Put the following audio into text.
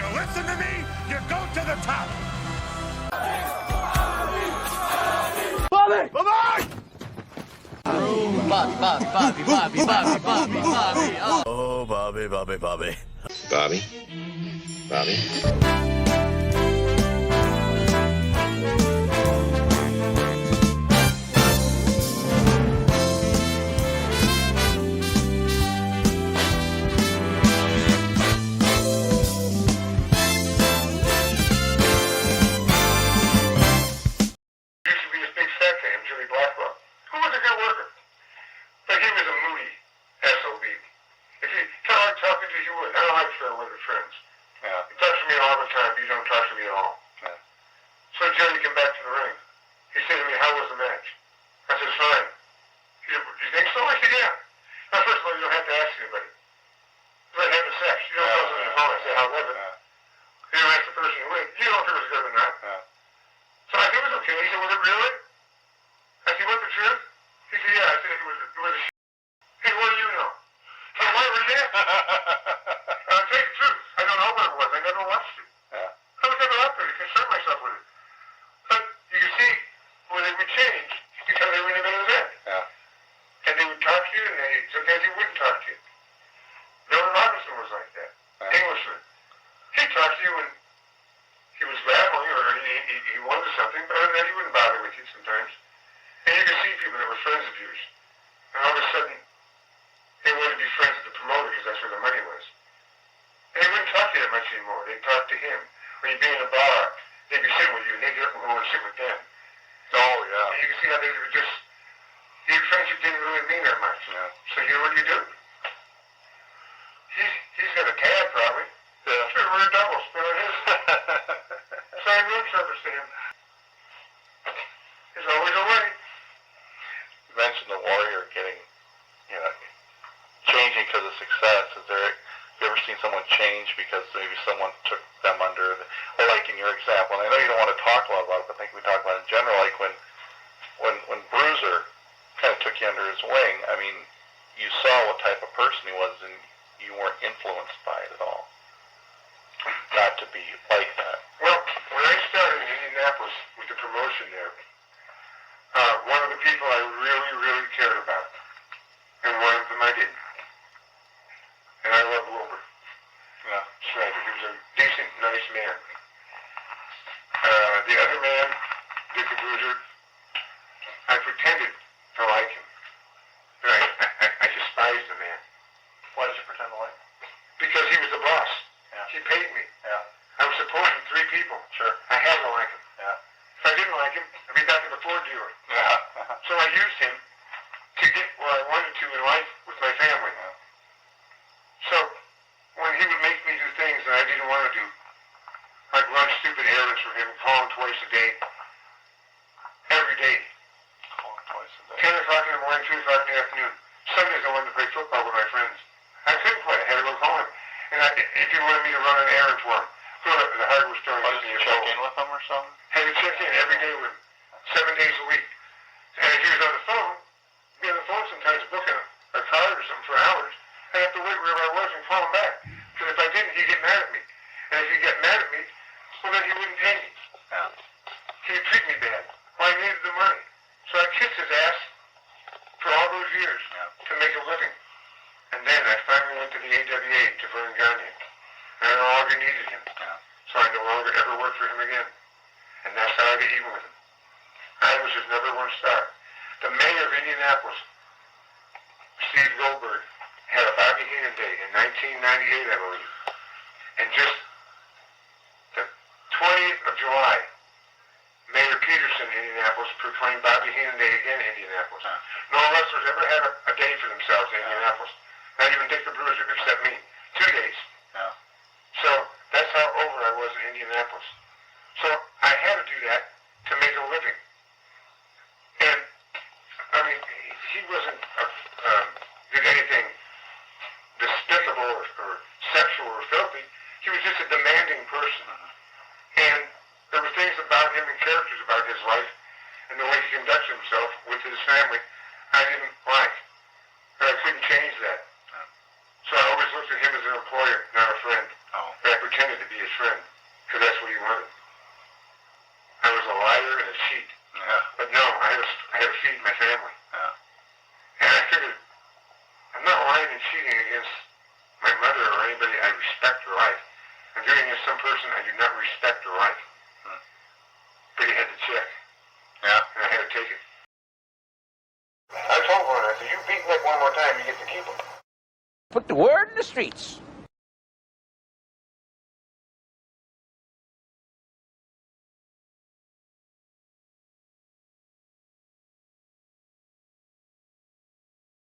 You listen to me, you go to the top. Bobby! Bye-bye! Bobby. Oh, Bobby. Bobby? Bobby? When Bruiser kind of took you under his wing, I mean, you saw what type of person he was, and you weren't influenced by it at all. Not to be like that. Well, when I started in Indianapolis with the promotion there, one of the people I really, really cared about, and one of them I didn't. And I love Wilbur. Yeah. Snyder. He was a decent, nice man. The other man, Dick the Bruiser, I pretended to like him. But I despised the man. Why did you pretend to like him? Because he was the boss. Yeah. He paid me. Yeah. I was supporting 3 people. Sure. I had to like him. Yeah. If I didn't like him, I'd be back at the Ford dealer. Yeah. So I used him to get where I wanted to in life with my family. Yeah. So when he would make me do things that I didn't want to do, I'd run stupid errands for him, call him twice a day, every day. Call him twice a day. 10 o'clock in the morning, 2 o'clock in the afternoon. Sundays I wanted to play football with my friends. I couldn't play. I had to go call him. And if he wanted me to run an errand for him, go to the hardware store and Did you check in with him or something? Had to check in every day with him, 7 days a week. And if he was on the phone, be on the phone sometimes booking a card or something for hours. I'd have to wait wherever I was and call him back. Because if I didn't, he'd get mad at me. And if he'd get mad at me, well, then he wouldn't pay me. Yeah. He'd treat me bad. Well, I needed the money. So I kissed his ass for all those years to make a living. And then I finally went to the AWA, to Vern Gagne. And I no longer needed him. So I no longer ever worked for him again. And that's how I got even with him. I was his number 1 star. The mayor of Indianapolis, Steve Goldberg, had a Bobby Heenan Day in 1998, I believe. And just the 20th of July, Mayor Peterson in Indianapolis proclaimed Bobby Heenan Day again in Indianapolis. No wrestlers ever had a day for themselves in Indianapolis. Not even Dick the Bruiser, except me. 2 days. Yeah. So that's how over I was in Indianapolis. So I had to do that to make a living. And, I mean, he wasn't did anything despicable or sexual or filthy. He was just a demanding person. And there were things about him and characters about his life and the way he conducts himself with his family I didn't like. But I couldn't change that. So I always looked at him as an employer, not a friend. Oh. But I pretended pretended to be his friend, because that's what he wanted. I was a liar and a cheat. Yeah. But no, I had to feed my family. Yeah. And I figured, I'm not lying and cheating against my mother or anybody I respect or like. I'm doing it against some person I do not respect or like. But he had the check. Yeah. And I had to take it. I told him, I said, you beat Nick one more time, you get to keep him. Put the word in the streets.